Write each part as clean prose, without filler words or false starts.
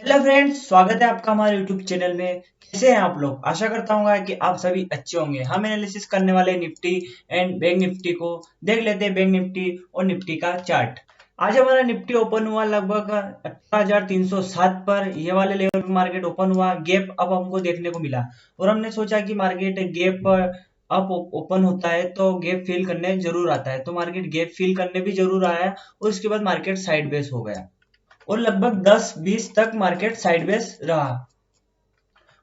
Hello friends, स्वागत है आपका हमारे यूट्यूब चैनल में। कैसे हैं आप लोग? आशा करता हूँ कि आप सभी अच्छे होंगे। हम एनालिसिस करने वाले निफ्टी एंड बैंक निफ्टी को देख लेते हैं, बैंक निफ्टी और निफ्टी का चार्ट। आज हमारा निफ्टी ओपन हुआ लगभग 18,307 पर। ये वाले लेवल पे मार्केट ओपन हुआ। गैप अब हमको देखने को मिला और हमने सोचा कि मार्केट गैप पर अप ओपन होता है तो गैप फिल करने जरूर आता है, तो मार्केट गैप फिल करने भी जरूर आया और उसके बाद मार्केट साइड बेस हो गया और लगभग 10-20 तक मार्केट साइडवेज रहा।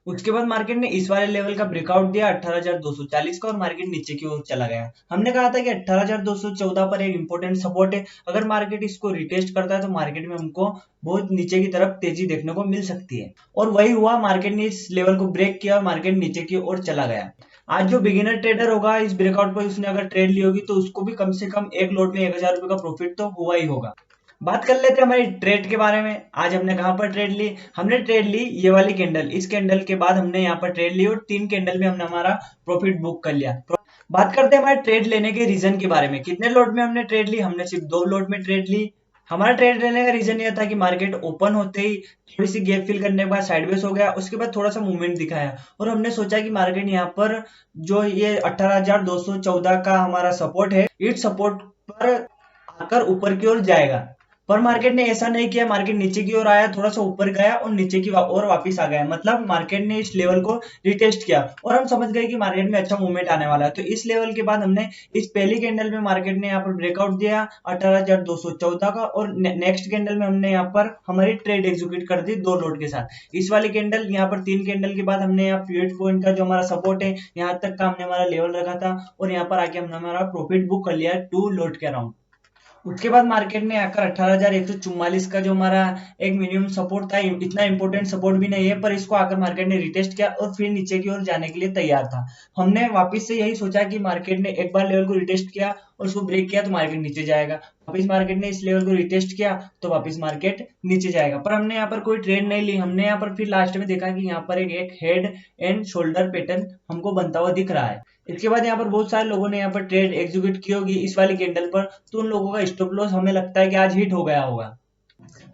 उसके बाद मार्केट ने इस वाले लेवल का ब्रेकआउट दिया 18,240 का और मार्केट नीचे की ओर चला गया। हमने कहा था कि 18,214 पर एक इंपॉर्टेंट सपोर्ट है। अगर मार्केट इसको रिटेस्ट करता है तो मार्केट में हमको बहुत नीचे की तरफ तेजी देखने को मिल सकती है और वही हुआ। मार्केट ने इस लेवल को ब्रेक किया और मार्केट नीचे की ओर चला गया। आज जो बिगिनर ट्रेडर होगा इस ब्रेकआउट पर उसने अगर ट्रेड ली होगी तो उसको भी कम से कम एक लोट में 1,000 रुपए का प्रॉफिट तो हुआ ही होगा। बात कर लेते हैं हमारी ट्रेड के बारे में। आज हमने कहां पर ट्रेड ली? हमने ट्रेड ली ये वाली कैंडल। इस कैंडल के बाद हमने यहाँ पर ट्रेड ली और 3 कैंडल में हमने हमारा प्रॉफिट बुक कर लिया। बात करते हैं हमारे ट्रेड लेने के रीजन के बारे में। कितने लोट में हमने ट्रेड ली? हमने सिर्फ 2 लोट में ट्रेड ली। हमारा ट्रेड लेने का रीजन यह था कि मार्केट ओपन होते ही थोड़ी सी गैप फिल करने के बाद साइडवेज हो गया, उसके बाद थोड़ा सा मूवमेंट दिखाया और हमने सोचा कि मार्केट यहाँ पर जो ये 18,214 का हमारा सपोर्ट है, इस सपोर्ट पर आकर ऊपर की ओर जाएगा। पर मार्केट ने ऐसा नहीं किया। मार्केट नीचे की ओर आया, थोड़ा सा ऊपर गया और नीचे की ओर वापस आ गया। मतलब मार्केट ने इस लेवल को रिटेस्ट किया और हम समझ गए कि मार्केट में अच्छा मूवमेंट आने वाला है। तो इस लेवल के बाद हमने इस पहली कैंडल में मार्केट ने यहाँ पर ब्रेकआउट दिया 18,214 का और नेक्स्ट कैंडल में हमने यहाँ पर हमारी ट्रेड एग्जीक्यूट कर दी 2 लोट के साथ। इस वाली कैंडल यहाँ पर 3 कैंडल के बाद हमने यहाँ पिवट पॉइंट का जो हमारा सपोर्ट है यहाँ तक का हमने हमारा लेवल रखा था और यहाँ पर आके हमने हमारा प्रॉफिट बुक कर लिया 2 लोट के अराउंड। उसके बाद मार्केट ने आकर 18,144 का जो हमारा एक मिनिमम सपोर्ट था, इतना इंपॉर्टेंट सपोर्ट भी नहीं है, पर इसको आकर मार्केट ने रिटेस्ट किया और फिर नीचे की ओर जाने के लिए तैयार था। हमने वापस से यही सोचा कि मार्केट ने एक बार लेवल को रिटेस्ट किया और उसको ब्रेक किया तो मार्केट नीचे जाएगा। वापस मार्केट ने इस लेवल को रिटेस्ट किया तो वापस मार्केट नीचे जाएगा। पर हमने यहाँ पर कोई ट्रेड नहीं ली। हमने यहाँ पर फिर लास्ट में देखा कि यहाँ पर एक हेड एंड शोल्डर पैटर्न हमको बनता हुआ दिख रहा है। इसके बाद यहाँ पर बहुत सारे लोगों ने यहाँ पर ट्रेड एग्जीक्यूट की होगी इस वाली कैंडल पर, तो उन लोगों का स्टॉप लॉस हमें लगता है कि आज हिट हो गया होगा।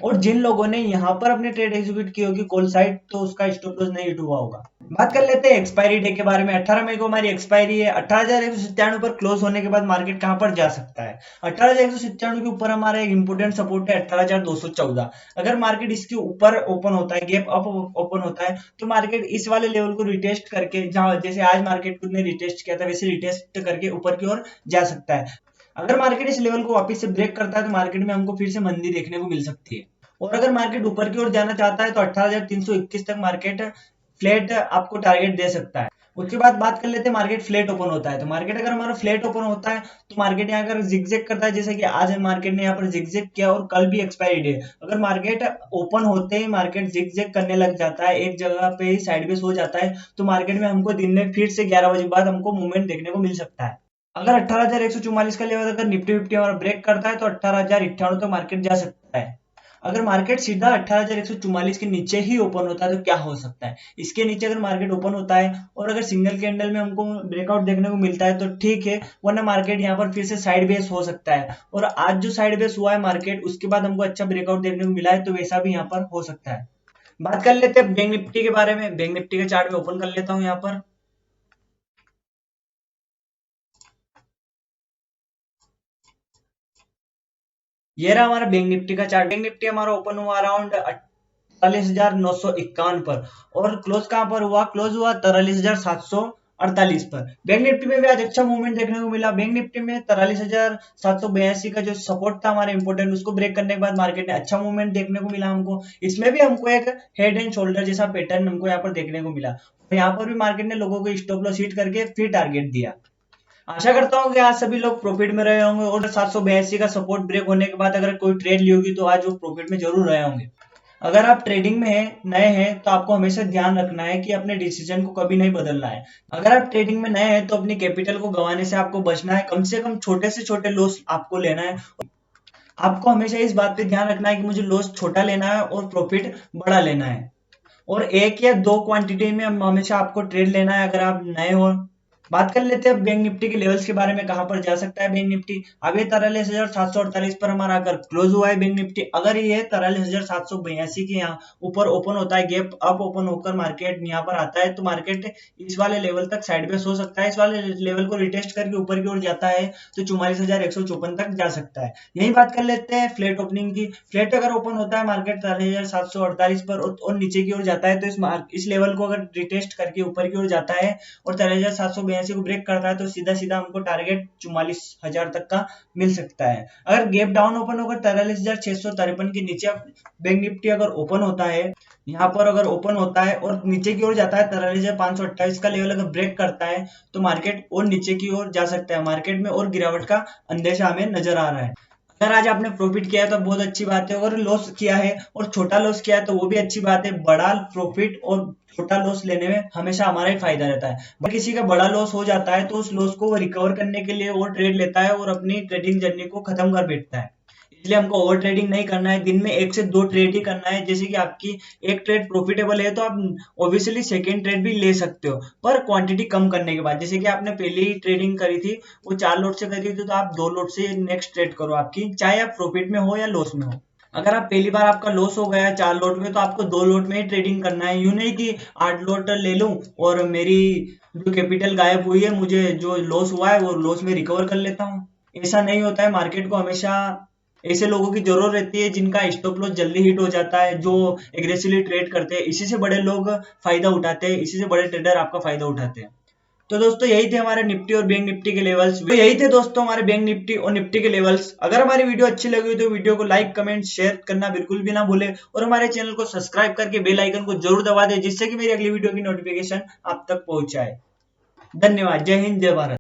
और जिन लोगों ने यहाँ पर अपनी ट्रेड एग्जीक्यूट की होगी कॉल साइड, तो उसका स्टॉप लॉस नहीं हिट हुआ होगा। बात कर लेते हैं एक्सपायरी डे के बारे में। 18 मई को हमारी एक्सपायरी है। 18,197 पर क्लोज होने के बाद मार्केट कहां पर जा सकता है? 18,197 के ऊपर हमारा एक इंपोर्टेंट सपोर्ट है 18,214। अगर मार्केट इसके ऊपर ओपन होता है, गैप अप ओपन होता है, तो मार्केट इस वाले लेवल को रिटेस्ट करके, जहां जैसे आज मार्केट ने रिटेस्ट किया था वैसे रिटेस्ट करके ऊपर की ओर जा सकता है। अगर मार्केट इस लेवल को वापस से ब्रेक करता है तो मार्केट में हमको फिर से मंदी देखने को मिल सकती है। और अगर मार्केट ऊपर की ओर जाना चाहता है तो 18,321 तक मार्केट फ्लैट आपको टारगेट दे सकता है। उसके बाद बात कर लेते हैं मार्केट फ्लैट ओपन होता है तो मार्केट अगर हमारा फ्लैट ओपन होता है तो मार्केट यहाँ अगर जिगजैग करता है, जैसे कि आज मार्केट ने यहाँ पर जिगजैग किया और कल भी एक्सपायरी डे, अगर मार्केट ओपन होते ही मार्केट जिगजैग करने लग जाता है, एक जगह पे ही साइडवेज हो जाता है, तो मार्केट में हमको दिन में फिर से 11 बजे बाद हमको मूवमेंट देखने को मिल सकता है। अगर 18,144 का लेवल अगर निफ्टी फिफ्टी हमारा ब्रेक करता है तो 18,098 तक मार्केट जा सकता है। अगर मार्केट सीधा 18,144 के नीचे ही ओपन होता है तो क्या हो सकता है? इसके नीचे अगर मार्केट ओपन होता है और अगर सिंगल कैंडल में हमको ब्रेकआउट देखने को मिलता है तो ठीक है, वरना मार्केट यहाँ पर फिर से साइड बेस हो सकता है। और आज जो साइड बेस हुआ है मार्केट, उसके बाद हमको अच्छा ब्रेकआउट देखने को मिला है, तो वैसा भी यहाँ पर हो सकता है। बात कर लेते हैं बैंक निफ्टी के बारे में। बैंक निफ्टी का चार्ट में ओपन कर लेता हूँ यहाँ पर। ये रहा हमारा बैंक निफ्टी का चार्ट। बैंक निफ्टी हमारा ओपन हुआ अराउंड 43,951 पर और क्लोज कहां पर हुआ? क्लोज हुआ 43,748 पर। बैंक निफ्टी में भी आज अच्छा मूवमेंट देखने को मिला। बैंक निफ्टी में 43,782 का जो सपोर्ट था हमारा इंपोर्टेंट, उसको ब्रेक करने के बाद मार्केट ने अच्छा मूवमेंट देखने को मिला हमको। इसमें भी हमको एक हेड एंड शोल्डर जैसा पैटर्न हमको यहाँ पर देखने को मिला। यहाँ पर भी मार्केट ने लोगों को स्टॉप लॉस हिट करके फिर टारगेट दिया। आशा करता हूँ कि आज सभी लोग प्रॉफिट में रहे होंगे और 782 का सपोर्ट ब्रेक होने के बाद अगर कोई ट्रेड ली होगी तो आज वो प्रॉफिट में जरूर रहे होंगे। अगर आप ट्रेडिंग में हैं, नए हैं, तो आपको हमेशा ध्यान रखना है कि अपने डिसीजन को कभी नहीं बदलना है। अगर आप ट्रेडिंग में नए हैं तो अपनी कैपिटल को गंवाने से आपको बचना है। कम से कम छोटे से छोटे लॉस आपको लेना है। आपको हमेशा इस बात पे ध्यान रखना है कि मुझे लॉस छोटा लेना है और प्रॉफिट बड़ा लेना है। और 1 या 2 क्वांटिटी में हमेशा आपको ट्रेड लेना है अगर आप नए हो। बात कर लेते हैं बैंक निफ्टी के लेवल्स के बारे में, कहां पर जा सकता है बैंक निफ्टी। अब ये 43,748 पर हमारा आकर क्लोज हुआ है बैंक निफ्टी। अगर ये 43,782 के यहाँ ऊपर ओपन होता है, गैप अप ओपन होकर मार्केट यहाँ पर आता है, तो मार्केट इस वाले लेवल तक साइड बेस हो सकता है। इस वाले लेवल को रिटेस्ट करके ऊपर की ओर जाता है तो 44,154 तक जा सकता है। यही बात कर लेते हैं फ्लैट ओपनिंग की। फ्लैट अगर ओपन होता है मार्केट 43,748 पर और नीचे की ओर जाता है, तो इस लेवल को अगर रिटेस्ट करके ऊपर की ओर जाता है और 43,782 को ब्रेक करता है, तो सीधा सीधा हमको टारगेट 44,000 तक का मिल सकता है। अगर गैप डाउन ओपन होकर 43,653 के नीचे बैंक निफ्टी अगर ओपन होता है, यहाँ पर अगर ओपन होता है और नीचे की ओर जाता है, 43,528 का लेवल अगर ब्रेक करता है, तो मार्केट और नीचे की ओर जा सकता है। मार्केट में और गिरावट का अंदेशा हमें नजर आ रहा है। अगर आज आपने प्रॉफिट किया है तो बहुत अच्छी बात है, अगर लॉस किया है और छोटा लॉस किया है तो वो भी अच्छी बात है। बड़ा प्रॉफिट और छोटा लॉस लेने में हमेशा हमारा ही फायदा रहता है। बट किसी का बड़ा लॉस हो जाता है तो उस लॉस को रिकवर करने के लिए और ट्रेड लेता है और अपनी ट्रेडिंग जर्नी को खत्म कर बैठता है। इसलिए हमको ओवर ट्रेडिंग नहीं करना है, दिन में 1 से 2 ट्रेड ही करना है। जैसे कि आपकी एक ट्रेड प्रॉफिटेबल है तो आप ऑब्वियसली सेकेंड ट्रेड भी ले सकते हो, पर क्वांटिटी कम करने के बाद। जैसे कि आपने पहली ट्रेडिंग करी थी वो 4 लॉट से करी थी, तो आप 2 लॉट से नेक्स्ट ट्रेड करो आपकी, चाहे आप प्रॉफिट में हो या लॉस में हो। अगर आप पहली बार आपका लॉस हो गया 4 लॉट में, तो आपको 2 लॉट में ही ट्रेडिंग करना है। यूं नहीं कि 8 लॉट ले लूं और मेरी जो कैपिटल गायब हुई है, मुझे जो लॉस हुआ है वो लॉस में रिकवर कर लेता हूँ। ऐसा नहीं होता है। मार्केट को हमेशा ऐसे लोगों की जरूरत रहती है जिनका स्टॉप लॉस जल्दी हिट हो जाता है, जो एग्रेसिवली ट्रेड करते हैं। इसी से बड़े लोग फायदा उठाते हैं, इसी से बड़े ट्रेडर आपका फायदा उठाते हैं। तो दोस्तों यही थे हमारे निफ्टी और बैंक निफ्टी के लेवल्स। तो यही थे दोस्तों हमारे बैंक निफ्टी और निफ्टी के लेवल्स। अगर हमारी वीडियो अच्छी लगी तो वीडियो को लाइक कमेंट शेयर करना बिल्कुल भी ना भूले और हमारे चैनल को सब्सक्राइब करके बेल आइकन को जरूर दबा दे, जिससे कि मेरी अगली वीडियो की नोटिफिकेशन आप तक पहुंच जाए। धन्यवाद। जय हिंद, जय भारत।